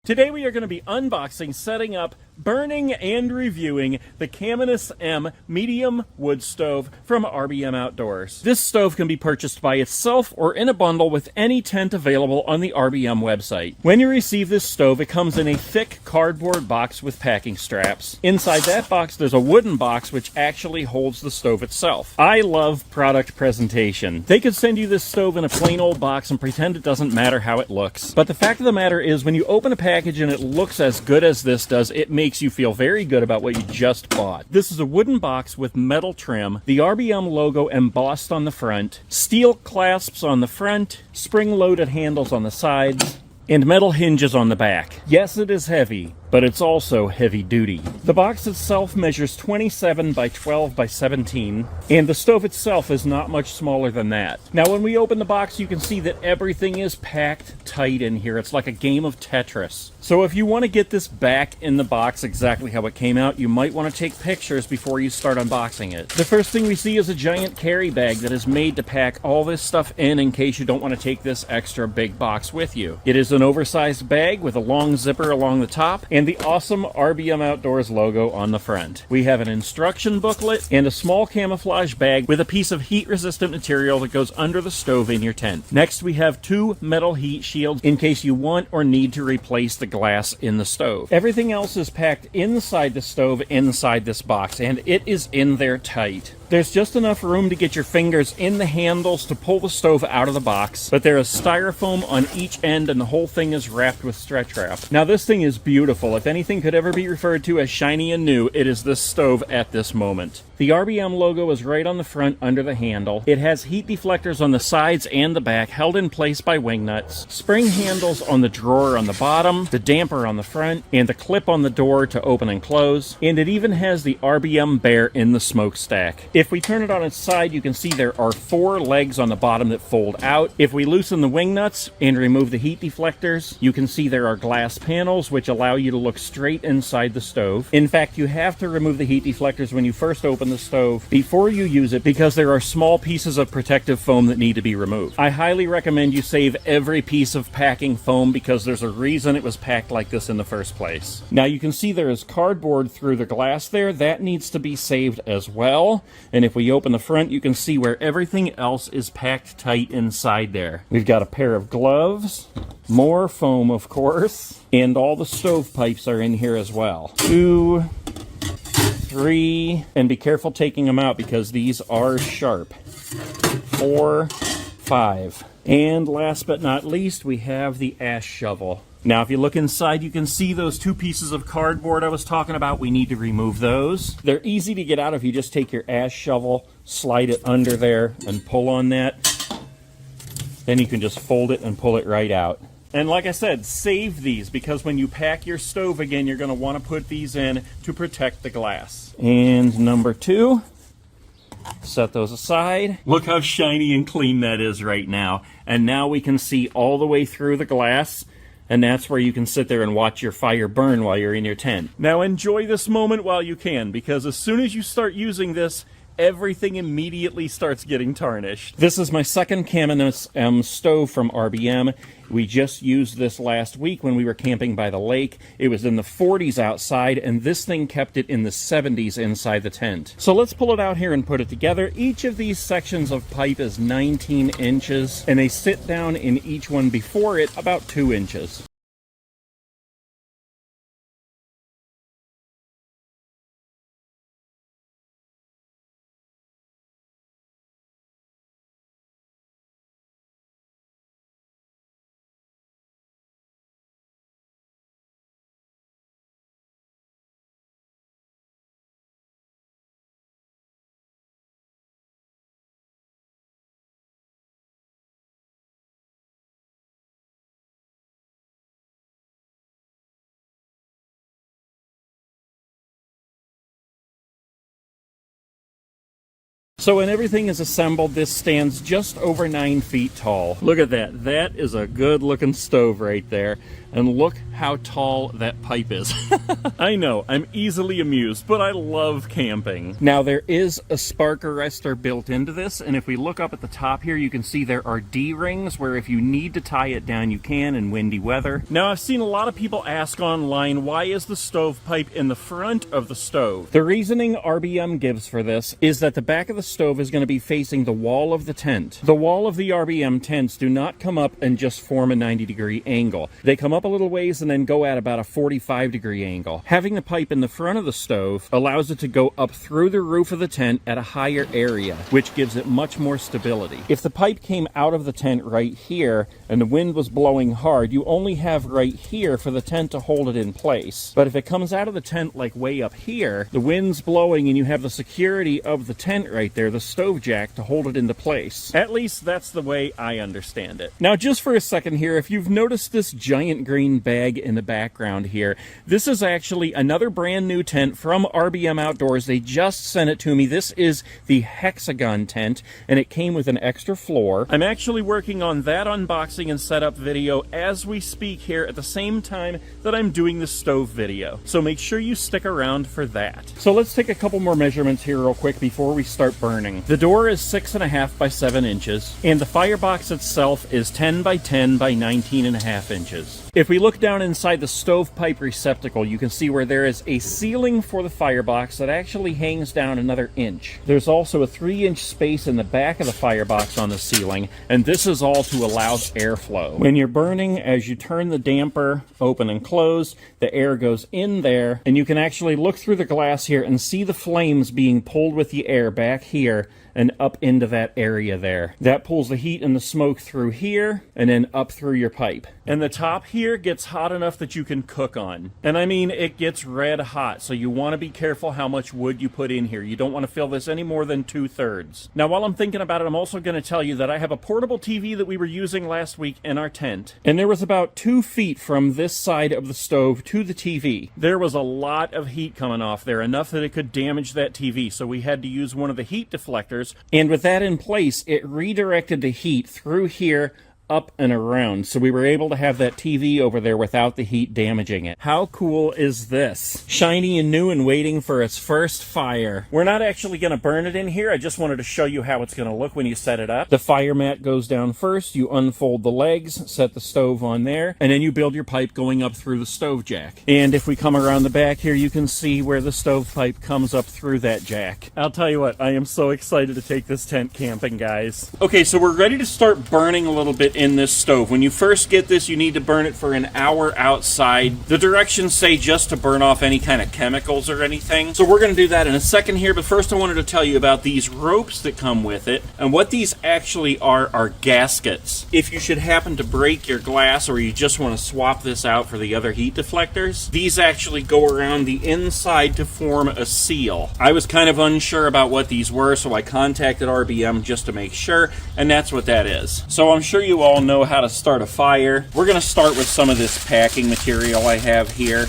Today we are going to be unboxing, setting up, burning, and reviewing the Caminus M medium wood stove from RBM Outdoors. This stove can be purchased by itself or in a bundle with any tent available on the RBM website. When you receive this stove, it comes in a thick cardboard box with packing straps. Inside that box, there's a wooden box which actually holds the stove itself. I love product presentation. They could send you this stove in a plain old box and pretend it doesn't matter how it looks. But the fact of the matter is, when you open a package and it looks as good as this does, it makes you feel very good about what you just bought. This is a wooden box with metal trim, the RBM logo embossed on the front, steel clasps on the front, spring-loaded handles on the sides, and metal hinges on the back. Yes, it is heavy, but it's also heavy duty. The box itself measures 27 by 12 by 17, and the stove itself is not much smaller than that. Now, when we open the box, you can see that everything is packed tight in here. It's like a game of Tetris. So if you want to get this back in the box exactly how it came out, you might want to take pictures before you start unboxing it. The first thing we see is a giant carry bag that is made to pack all this stuff in case you don't want to take this extra big box with you. It is an oversized bag with a long zipper along the top and the awesome RBM Outdoors logo on the front. We have an instruction booklet and a small camouflage bag with a piece of heat-resistant material that goes under the stove in your tent. Next, we have two metal heat shields in case you want or need to replace the glass in the stove. Everything else is packed inside the stove inside this box, and it is in there tight. There's just enough room to get your fingers in the handles to pull the stove out of the box, but there is styrofoam on each end and the whole thing is wrapped with stretch wrap. Now, this thing is beautiful. If anything could ever be referred to as shiny and new, it is this stove at this moment. The RBM logo is right on the front under the handle. It has heat deflectors on the sides and the back held in place by wing nuts, spring handles on the drawer on the bottom, the damper on the front, and the clip on the door to open and close, and it even has the RBM bear in the smokestack. If we turn it on its side, you can see there are 4 legs on the bottom that fold out. If we loosen the wing nuts and remove the heat deflectors, you can see there are glass panels which allow you to look straight inside the stove. In fact, you have to remove the heat deflectors when you first open the stove before you use it because there are small pieces of protective foam that need to be removed. I highly recommend you save every piece of packing foam because there's a reason it was packed like this in the first place. Now, you can see there is cardboard through the glass there. That needs to be saved as well. And if we open the front, you can see where everything else is packed tight inside there. We've got a pair of gloves, more foam, of course, and all the stove pipes are in here as well. 2, 3, and be careful taking them out because these are sharp. 4, 5. And last but not least, we have the ash shovel. Now, if you look inside, you can see those 2 pieces of cardboard I was talking about. We need to remove those. They're easy to get out if you just take your ash shovel, slide it under there, and pull on that. Then you can just fold it and pull it right out. And like I said, save these because when you pack your stove again, you're going to want to put these in to protect the glass. And number 2. Set those aside. Look how shiny and clean that is right now. And now we can see all the way through the glass. And that's where you can sit there and watch your fire burn while you're in your tent. Now enjoy this moment while you can, because as soon as you start using this, everything immediately starts getting tarnished. This is my second Caminus M stove from RBM. We just used this last week when we were camping by the lake. It was in the 40s outside, and this thing kept it in the 70s inside the tent. So let's pull it out here and put it together. Each of these sections of pipe is 19 inches, and they sit down in each one before it about 2 inches. So when everything is assembled, this stands just over 9 feet tall. Look at that. That is a good looking stove right there. And look how tall that pipe is. I know, I'm easily amused, but I love camping. Now, there is a spark arrestor built into this, and if we look up at the top here, you can see there are D-rings where if you need to tie it down, you can in windy weather. Now, I've seen a lot of people ask online, why is the stovepipe in the front of the stove? The reasoning RBM gives for this is that the back of the stove is going to be facing the wall of the tent. The wall of the RBM tents do not come up and just form a 90-degree angle. They come up a little ways and then go at about a 45-degree angle. Having the pipe in the front of the stove allows it to go up through the roof of the tent at a higher area, which gives it much more stability. If the pipe came out of the tent right here and the wind was blowing hard, you only have right here for the tent to hold it in place. But if it comes out of the tent like way up here, the wind's blowing and you have the security of the tent right there, the stove jack, to hold it into place. At least that's the way I understand it. Now, just for a second here, if you've noticed this giant green bag in the background here, this is actually another brand new tent from RBM Outdoors. They just sent it to me. This is the Hexagon tent, and it came with an extra floor. I'm actually working on that unboxing and setup video as we speak here at the same time that I'm doing the stove video. So make sure you stick around for that. So let's take a couple more measurements here real quick before we start burning. The door is 6.5 by 7 inches, and the firebox itself is 10 by 10 by 19.5 inches. If we look down inside the stovepipe receptacle, you can see where there is a ceiling for the firebox that actually hangs down another inch. There's also a 3-inch space in the back of the firebox on the ceiling, and this is all to allow airflow. When you're burning, as you turn the damper open and close, the air goes in there, and you can actually look through the glass here and see the flames being pulled with the air back here and up into that area there. That pulls the heat and the smoke through here and then up through your pipe. And the top here gets hot enough that you can cook on. And I mean, it gets red hot, so you want to be careful how much wood you put in here. You don't want to fill this any more than 2/3. Now, while I'm thinking about it, I'm also going to tell you that I have a portable TV that we were using last week in our tent. And there was about 2 feet from this side of the stove to the TV. There was a lot of heat coming off there, enough that it could damage that TV, so we had to use one of the heat deflectors. And with that in place, it redirected the heat through here, up and around, so we were able to have that TV over there without the heat damaging it. How cool is this? Shiny and new and waiting for its first fire. We're not actually going to burn it in here. I just wanted to show you how it's going to look when you set it up. The fire mat goes down first. You unfold the legs, set the stove on there, and then you build your pipe going up through the stove jack. And if we come around the back here, you can see where the stove pipe comes up through that jack. I'll tell you what, I am so excited to take this tent camping, guys. Okay, so we're ready to start burning a little bit in this stove. When you first get this, you need to burn it for an hour outside. The directions say just to burn off any kind of chemicals or anything. So we're going to do that in a second here, but first I wanted to tell you about these ropes that come with it. And what these actually are gaskets. If you should happen to break your glass or you just want to swap this out for the other heat deflectors, these actually go around the inside to form a seal. I was kind of unsure about what these were, so I contacted RBM just to make sure, and that's what that is. So I'm sure you all know how to start a fire. We're going to start with some of this packing material I have here.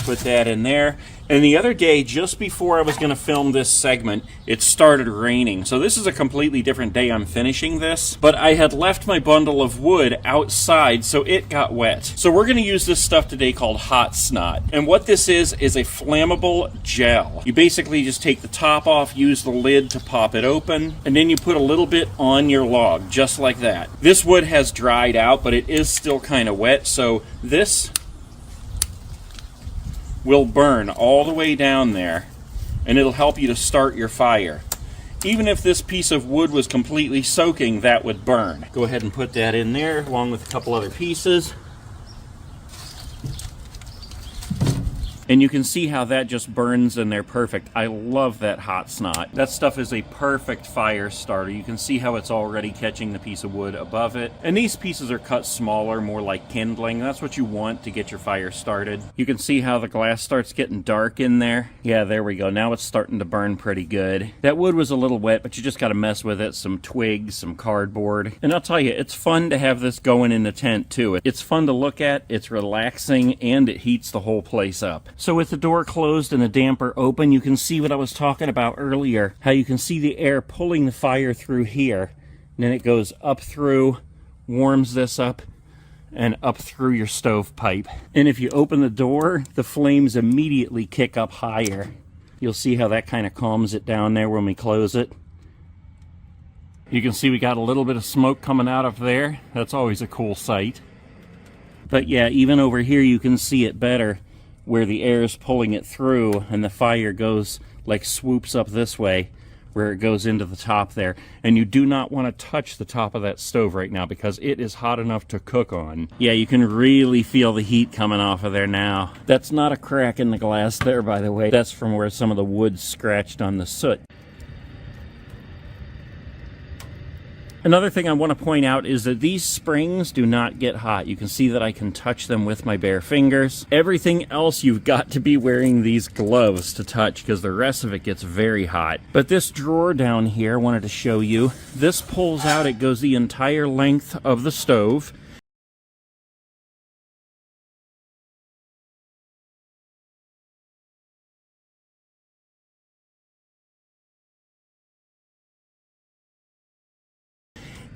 Put that in there. And the other day, just before I was going to film this segment, it started raining. So this is a completely different day I'm finishing this. But I had left my bundle of wood outside, so it got wet. So we're going to use this stuff today called hot snot. And what this is a flammable gel. You basically just take the top off, use the lid to pop it open, and then you put a little bit on your log, just like that. This wood has dried out, but it is still kind of wet, so this will burn all the way down there, and it'll help you to start your fire. Even if this piece of wood was completely soaking, that would burn. Go ahead and put that in there along with a couple other pieces. And you can see how that just burns in there perfect. I love that hot snot. That stuff is a perfect fire starter. You can see how it's already catching the piece of wood above it. And these pieces are cut smaller, more like kindling. That's what you want to get your fire started. You can see how the glass starts getting dark in there. Yeah, there we go. Now it's starting to burn pretty good. That wood was a little wet, but you just got to mess with it. Some twigs, some cardboard. And I'll tell you, it's fun to have this going in the tent too. It's fun to look at, it's relaxing, and it heats the whole place up. So with the door closed and the damper open, you can see what I was talking about earlier, how you can see the air pulling the fire through here. And then it goes up through, warms this up, and up through your stovepipe. And if you open the door, the flames immediately kick up higher. You'll see how that kind of calms it down there when we close it. You can see we got a little bit of smoke coming out of there. That's always a cool sight. But yeah, even over here you can see it better where the air is pulling it through and the fire goes, like swoops up this way where it goes into the top there. And you do not want to touch the top of that stove right now because it is hot enough to cook on. Yeah, you can really feel the heat coming off of there now. That's not a crack in the glass there, by the way. That's from where some of the wood scratched on the soot. Another thing I want to point out is that these springs do not get hot. You can see that I can touch them with my bare fingers. Everything else you've got to be wearing these gloves to touch because the rest of it gets very hot. But this drawer down here, I wanted to show you. This pulls out, it goes the entire length of the stove.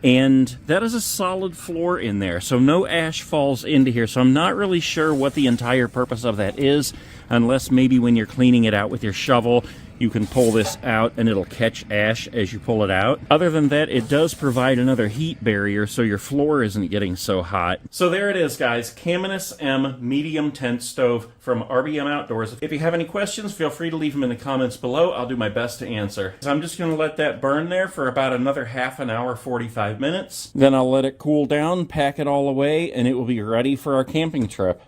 And that is a solid floor in there, so no ash falls into here. So I'm not really sure what the entire purpose of that is, unless maybe when you're cleaning it out with your shovel, you can pull this out and it'll catch ash as you pull it out. Other than that, it does provide another heat barrier so your floor isn't getting so hot. So there it is, guys. Caminus M medium tent stove from RBM Outdoors. If you have any questions, feel free to leave them in the comments below. I'll do my best to answer. So I'm just going to let that burn there for about another half an hour, 45 minutes. Then I'll let it cool down, pack it all away, and it will be ready for our camping trip.